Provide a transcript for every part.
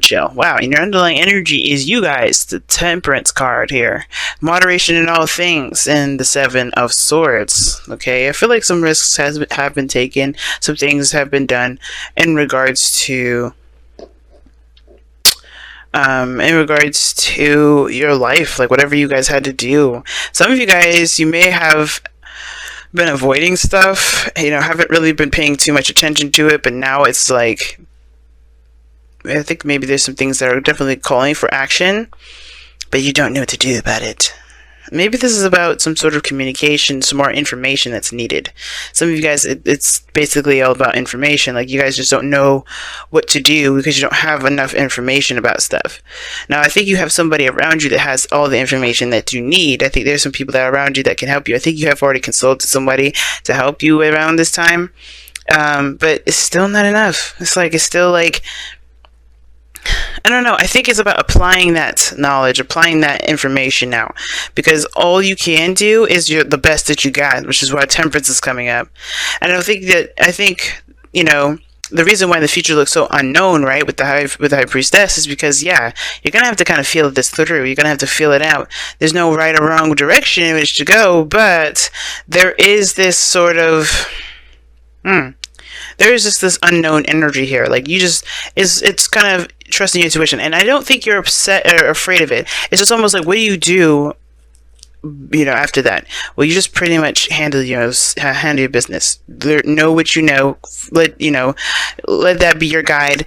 chill. Wow, and your underlying energy is you guys, the Temperance card here. Moderation in all things, and the Seven of Swords. Okay, I feel like some risks have been taken, some things have been done in regards to your life, like whatever you guys had to do. Some of you guys, you may have been avoiding stuff, haven't really been paying too much attention to it, but now it's like, I think maybe there's some things that are definitely calling for action, but you don't know what to do about it. Maybe this is about some sort of communication, some more information that's needed. Some of you guys, it's basically all about information. Like, you guys just don't know what to do because you don't have enough information about stuff. Now, I think you have somebody around you that has all the information that you need. I think there's some people that are around you that can help you. I think you have already consulted somebody to help you around this time. But it's still not enough. It's still like, I don't know. I think it's about applying that knowledge, applying that information now, because all you can do is the best that you got, which is why Temperance is coming up. And I think the reason why the future looks so unknown, right, with the High Priestess, is because, yeah, you're gonna have to kind of feel this through. You're gonna have to feel it out. There's no right or wrong direction in which to go, but there is this sort of there is just this unknown energy here. Like, it's kind of trusting your intuition, and I don't think you're upset or afraid of it. It's just almost like, what do you do, after that? Well, you just pretty much handle your business. Know what you know. Let that be your guide.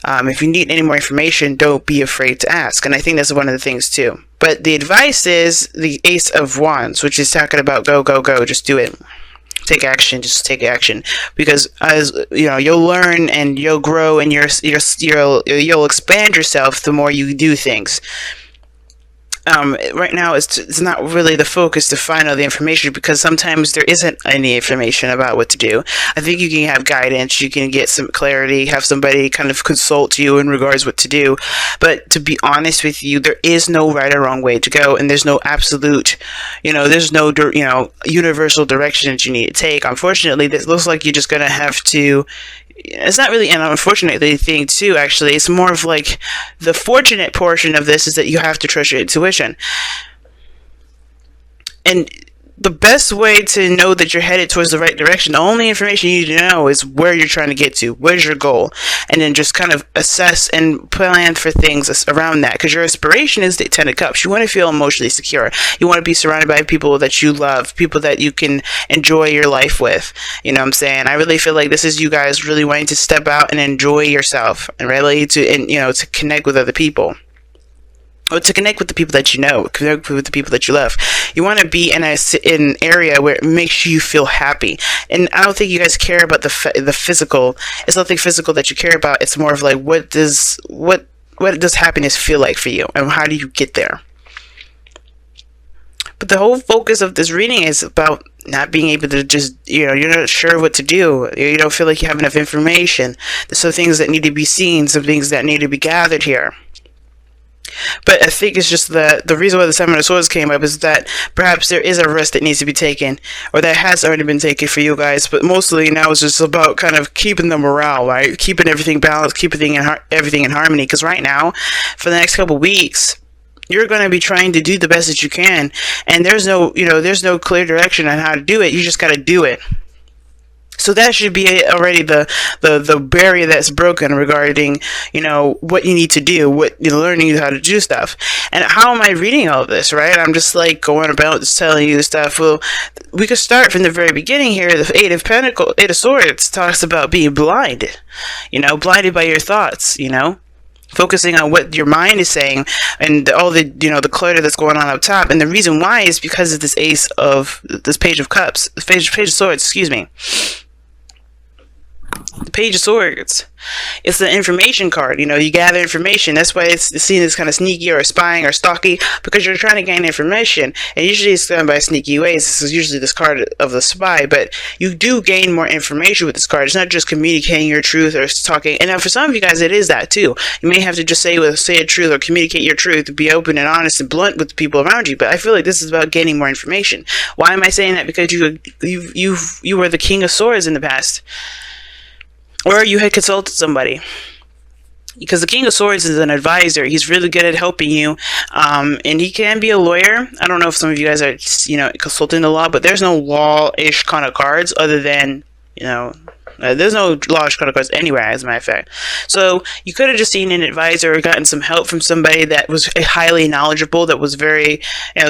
If you need any more information, don't be afraid to ask. And I think that's one of the things too. But the advice is the Ace of Wands, which is talking about go, just do it. Take action, just take action, because as you'll learn and you'll grow and you'll expand yourself the more you do things. Right now it's not really the focus to find all the information, because sometimes there isn't any information about what to do. I think you can have guidance, you can get some clarity, have somebody kind of consult you in regards what to do. But to be honest with you, there is no right or wrong way to go, and there's no absolute, there's no universal direction that you need to take. Unfortunately, this looks like you're just gonna have to. It's not really an unfortunate thing too, actually. It's more of like, the fortunate portion of this is that you have to trust your intuition. And the best way to know that you're headed towards the right direction, the only information you need to know is where you're trying to get to, where's your goal, and then just kind of assess and plan for things around that, because your inspiration is the Ten of Cups. You want to feel emotionally secure. You want to be surrounded by people that you love, people that you can enjoy your life with. You know what I'm saying? I really feel like this is you guys really wanting to step out and enjoy yourself, and really to connect with other people. Or to connect with the people that you know, connect with the people that you love. You want to be in an area where it makes you feel happy. And I don't think you guys care about the physical. It's nothing physical that you care about. It's more of like, what does happiness feel like for you, and how do you get there? But the whole focus of this reading is about not being able to just, you're not sure what to do. You don't feel like you have enough information. There's some things that need to be seen, some things that need to be gathered here. But I think it's just the reason why the Seven of Swords came up is that perhaps there is a risk that needs to be taken, or that has already been taken for you guys. But mostly now it's just about kind of keeping the morale, right? Keeping everything balanced, keeping everything in harmony. Because right now, for the next couple weeks, you're going to be trying to do the best that you can, and there's no clear direction on how to do it. You just got to do it. So that should be already the barrier that's broken regarding, what you need to do, what you're learning how to do stuff. And how am I reading all of this, right? I'm just like going about just telling you stuff. Well, we could start from the very beginning here. The Eight of Swords talks about being blinded, blinded by your thoughts, focusing on what your mind is saying, and all the the clutter that's going on up top. And the reason why is because of this Page of Swords, excuse me. The Page of Swords. It's the information card. You gather information. That's why it's seen as kind of sneaky or spying or stalky, because you're trying to gain information. And usually it's done by sneaky ways. This is usually this card of the spy, but you do gain more information with this card. It's not just communicating your truth or talking. And now for some of you guys, it is that too. You may have to just say a truth or communicate your truth, to be open and honest and blunt with the people around you. But I feel like this is about gaining more information. Why am I saying that? Because you were the King of Swords in the past. Or you had consulted somebody. because the King of Swords is an advisor. He's really good at helping you, and he can be a lawyer. I don't know if some of you guys are, consulting the law, but there's no law-ish kind of cards other than, there's no law-ish kind of cards anywhere, as a matter of fact. So you could have just seen an advisor or gotten some help from somebody that was highly knowledgeable, that was very,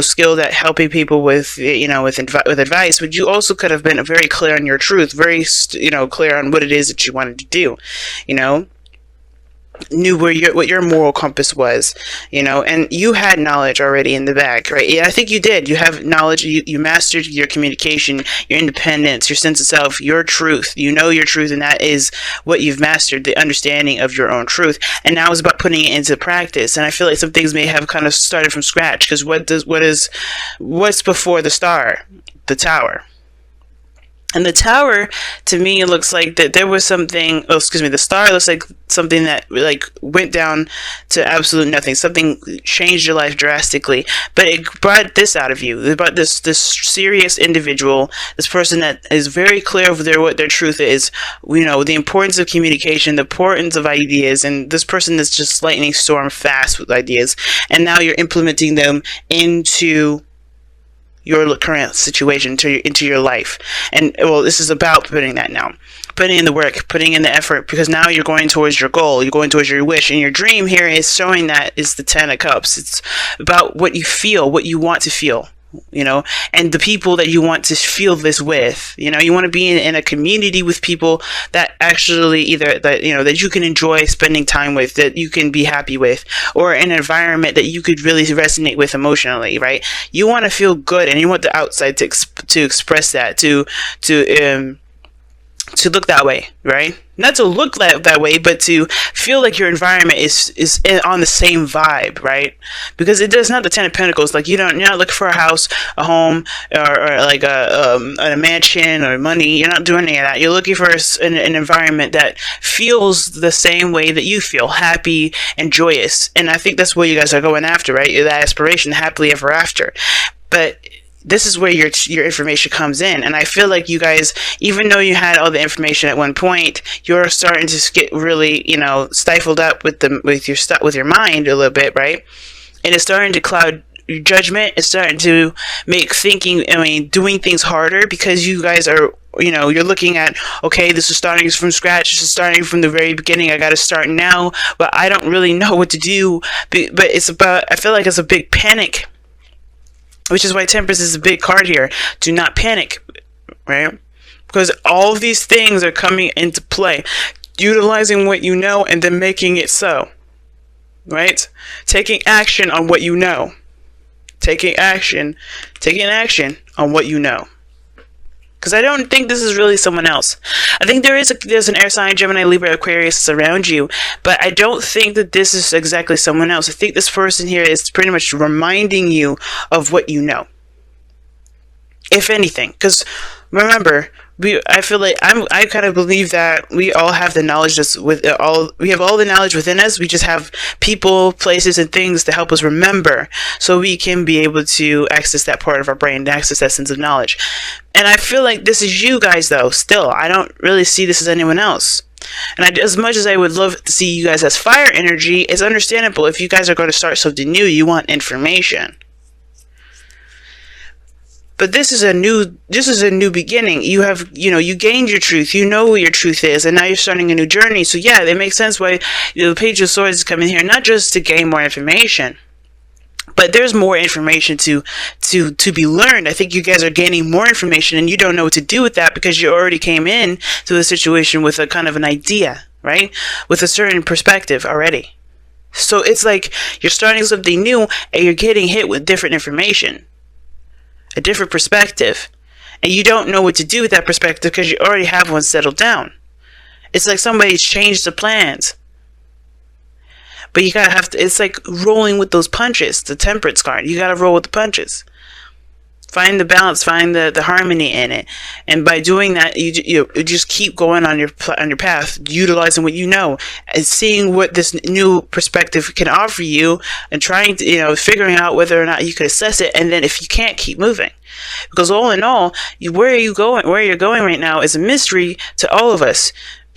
skilled at helping people with, with advice. But you also could have been very clear on your truth, very, clear on what it is that you wanted to do, knew what your moral compass was, and you had knowledge already in the bag, right? Yeah, I think you did. You have knowledge. You mastered your communication, your independence, your sense of self, your truth. You know your truth, and that is what you've mastered, the understanding of your own truth. And now it's about putting it into practice. And I feel like some things may have kind of started from scratch, because what's before the star? The tower. And the tower, to me, it looks like that there was something, the star looks like something that went down to absolute nothing. Something changed your life drastically, but it brought this out of you. It brought this serious individual, this person that is very clear of what their truth is, the importance of communication, the importance of ideas, and this person that's just lightning storm fast with ideas. And now you're implementing them into your current situation, into your life. And this is about putting in the work, putting in the effort, because now you're going towards your goal, you're going towards your wish. And your dream here is showing that is the 10 of Cups. It's about what you feel, what you want to feel, and the people that you want to feel this with. You want to be in a community with people that actually either that you can enjoy spending time with, that you can be happy with, or an environment that you could really resonate with emotionally, right? You want to feel good, and you want the outside to express that, to look that way, right? Not to look that way, but to feel like your environment is on the same vibe, right? Because it does not the 10 of Pentacles. You're not looking for a house, a home, or like a mansion or money. You're not doing any of that. You're looking for an environment that feels the same way that you feel, happy and joyous. And I think that's what you guys are going after, right? That aspiration, happily ever after. But this is where your information comes in. And I feel like you guys, even though you had all the information at one point, you're starting to get really, stifled up with your mind a little bit, right? And it's starting to cloud your judgment. It's starting to make doing things harder, because you guys are, you're looking at, okay, this is starting from scratch. This is starting from the very beginning. I got to start now, but I don't really know what to do. But I feel like it's a big panic, which is why Temperance is a big card here. Do not panic, right? Because all of these things are coming into play. Utilizing what you know and then making it so, right? Taking action on what you know. Taking action on what you know. Because I don't think this is really someone else. I think there's an air sign, Gemini, Libra, Aquarius around you, but I don't think that this is exactly someone else. I think this person here is pretty much reminding you of what you know, if anything. Because remember, I feel like I kind of believe that we all have the knowledge we have all the knowledge within us. We just have people, places, and things to help us remember, so we can be able to access that part of our brain, to access that sense of knowledge. And I feel like this is you guys, though. Still, I don't really see this as anyone else. And as much as I would love to see you guys as fire energy, it's understandable. If you guys are going to start something new, you want information. But this is a new beginning. You have, you gained your truth. You know what your truth is, and now you're starting a new journey. So yeah, it makes sense why the Page of Swords is coming here, not just to gain more information, but there's more information to be learned. I think you guys are gaining more information, and you don't know what to do with that, because you already came in to the situation with a kind of an idea, right? With a certain perspective already. So it's like you're starting something new, and you're getting hit with different information, a different perspective, and you don't know what to do with that perspective because you already have one settled down. It's like somebody's changed the plans, but you gotta it's like rolling with those punches. The Temperance card, you gotta roll with the punches. Find the balance, find the harmony in it, and by doing that, you just keep going on your path, utilizing what you know, and seeing what this new perspective can offer you, and trying to figuring out whether or not you could assess it, and then if you can't, keep moving. Because all in all, where you're going right now is a mystery to all of us.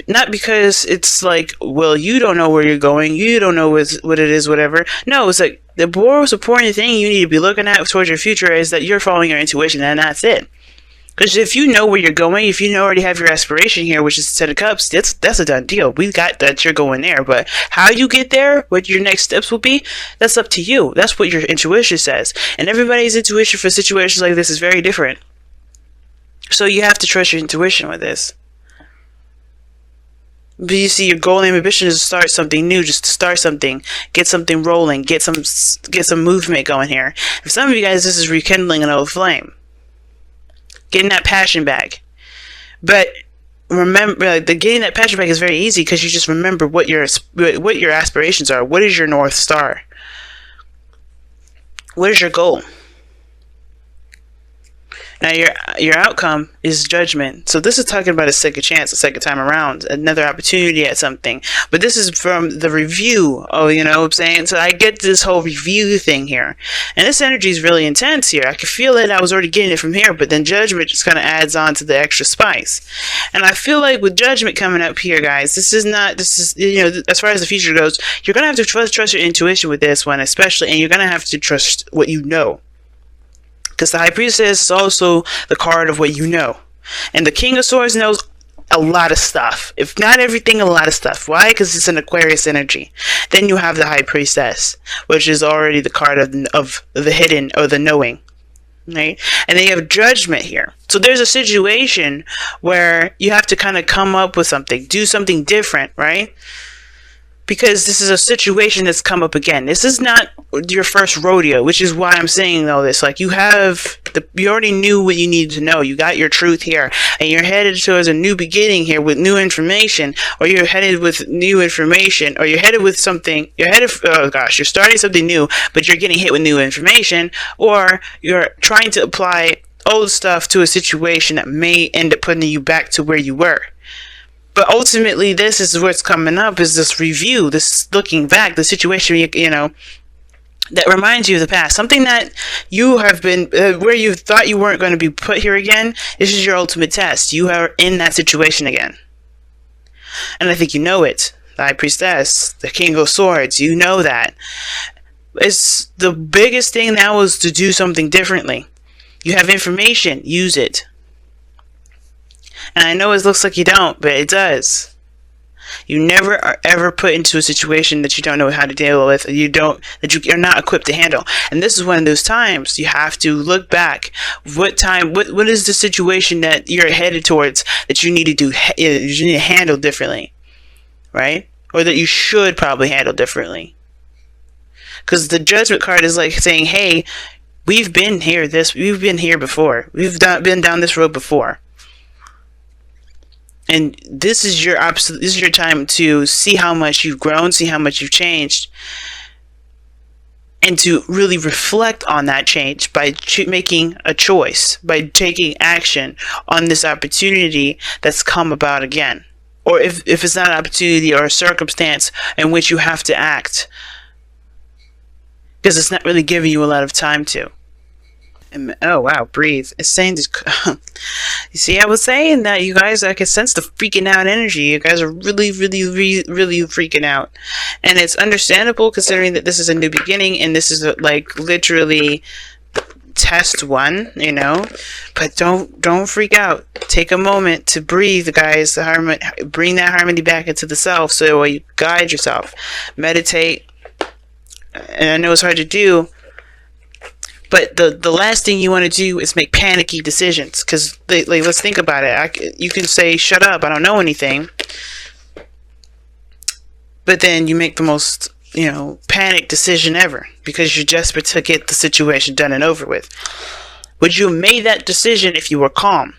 Not because it's like, well, you don't know where you're going, you don't know what it is, whatever. No, it's like the most important thing you need to be looking at towards your future is that you're following your intuition, and that's it. Because if you know where you're going, if you already have your aspiration here, which is the Ten of Cups, that's a done deal. We got that you're going there. But how you get there, what your next steps will be, that's up to you. That's what your intuition says. And everybody's intuition for situations like this is very different. So you have to trust your intuition with this. But you see, your goal and ambition is to start something new, just to start something, get something rolling, get some movement going here. For some of you guys, this is rekindling an old flame. Getting that passion back. But remember, getting that passion back is very easy because you just remember what your aspirations are. What is your North Star? What is your goal? Now, your outcome is judgment. So this is talking about a second chance, a second time around, another opportunity at something. But this is from the review. Oh, you know what I'm saying? So I get this whole review thing here. And this energy is really intense here. I could feel it. I was already getting it from here. But then judgment just kind of adds on to the extra spice. And I feel like with judgment coming up here, guys, this is, you know, as far as the future goes, you're going to have to trust your intuition with this one, especially. And you're going to have to trust what you know. Because the High Priestess is also the card of what you know. And the King of Swords knows a lot of stuff. If not everything, a lot of stuff. Why? Because it's an Aquarius energy. Then you have the High Priestess, which is already the card of the hidden or the knowing. Right? And then you have Judgment here. So there's a situation where you have to kind of come up with something. Do something different, right? Because this is a situation that's come up again. This is not your first rodeo, which is why I'm saying all this. Like, you already knew what you needed to know. You got your truth here, and you're headed towards a new beginning here with new information, or you're headed with new information, or you're headed with something. You're starting something new, but you're getting hit with new information, or you're trying to apply old stuff to a situation that may end up putting you back to where you were. But ultimately, this is what's coming up, is this review, this looking back, the situation, you know, that reminds you of the past. Something that you have been, where you thought you weren't going to be put here again. This is your ultimate test. You are in that situation again. And I think you know it. The High Priestess, the King of Swords, you know that. It's the biggest thing now is to do something differently. You have information, use it. And I know it looks like you don't, but it does. You never are ever put into a situation that you don't know how to deal with, that you're not equipped to handle. And this is one of those times you have to look back. What is the situation that you're headed towards that you need to handle differently, right? Or that you should probably handle differently. Because the Judgment card is like saying, hey, we've been here before. We've been down this road before. And this is your time to see how much you've grown, see how much you've changed, and to really reflect on that change by making a choice, by taking action on this opportunity that's come about again. Or if it's not an opportunity or a circumstance in which you have to act, because it's not really giving you a lot of time to. And, oh wow, breathe. It's saying this. You see, I was saying that you guys, I can sense the freaking out energy. You guys are really, really, really, really freaking out, and it's understandable considering that this is a new beginning and this is like literally test one, you know. But don't freak out. Take a moment to breathe, guys. Bring that harmony back into the self, so you guide yourself, meditate. And I know it's hard to do. But the last thing you want to do is make panicky decisions. Because, let's think about it. You can say, shut up, I don't know anything. But then you make the most, panic decision ever. Because you're desperate to get the situation done and over with. Would you have made that decision if you were calm?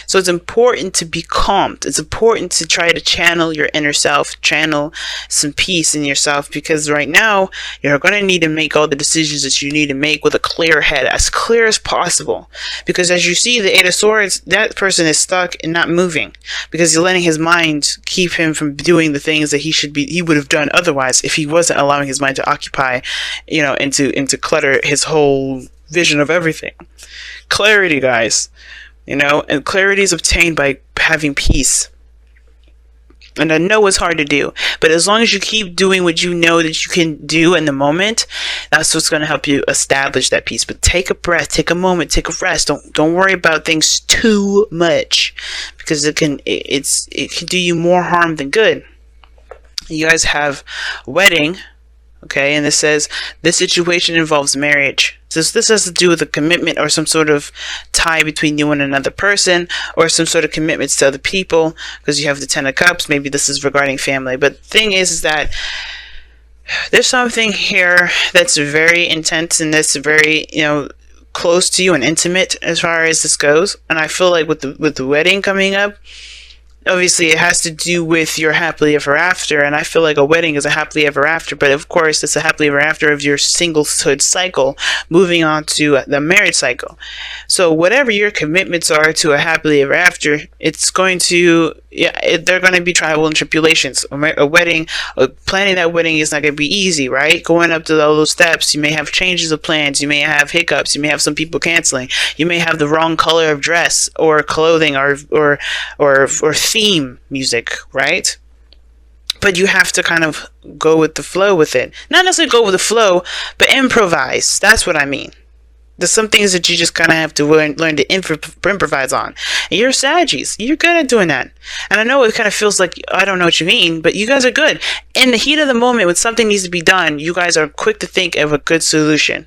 So it's important to be calm. It's important to try to channel your inner self, channel some peace in yourself, because right now you're going to need to make all the decisions that you need to make with a clear head, as clear as possible. Because as you see, the Eight of Swords, that person is stuck and not moving because you're letting his mind keep him from doing the things that he would have done otherwise if he wasn't allowing his mind to occupy, and to clutter his whole vision of everything. Clarity, guys. And clarity is obtained by having peace. And I know it's hard to do, but as long as you keep doing what you know that you can do in the moment, that's what's going to help you establish that peace. But take a breath, take a moment, take a rest. Don't worry about things too much, because it can do you more harm than good. You guys have a wedding, okay, and this says this situation involves marriage. So this has to do with a commitment or some sort of tie between you and another person, or some sort of commitments to other people, because you have the Ten of Cups. Maybe this is regarding family. But the thing is that there's something here that's very intense and that's very, close to you and intimate as far as this goes. And I feel like with the wedding coming up, obviously it has to do with your happily ever after, and I feel like a wedding is a happily ever after, but of course it's a happily ever after of your singlehood cycle moving on to the marriage cycle. So whatever your commitments are to a happily ever after, it's going to, they're going to be trials and tribulations. A wedding, planning that wedding is not going to be easy, right? Going up to all those steps, you may have changes of plans, you may have hiccups, you may have some people canceling, you may have the wrong color of dress or clothing or theme music, right? But you have to kind of go with the flow with it. Not necessarily go with the flow, but improvise. That's what I mean. There's some things that you just kind of have to learn to improvise on. And you're Saggies. You're good at doing that. And I know it kind of feels like, I don't know what you mean, but you guys are good. In the heat of the moment, when something needs to be done, you guys are quick to think of a good solution.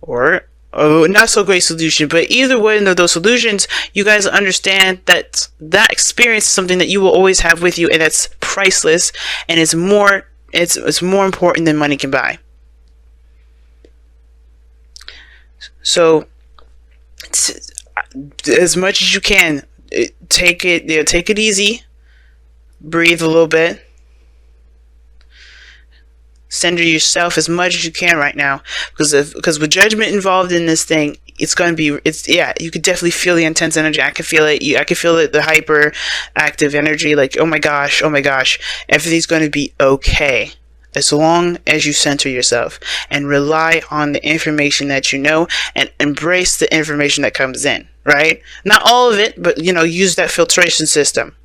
Or not so great solution, but either one of those solutions, you guys understand that that experience is something that you will always have with you, and that's priceless, and it's more important than money can buy. So, as much as you can, take it easy, breathe a little bit. Center yourself as much as you can right now, because with judgment involved in this thing, you could definitely feel the intense energy. I can feel it. I can feel it, the hyper active energy, like, oh my gosh, everything's going to be okay, as long as you center yourself and rely on the information that you know and embrace the information that comes in, right? Not all of it, but use that filtration system.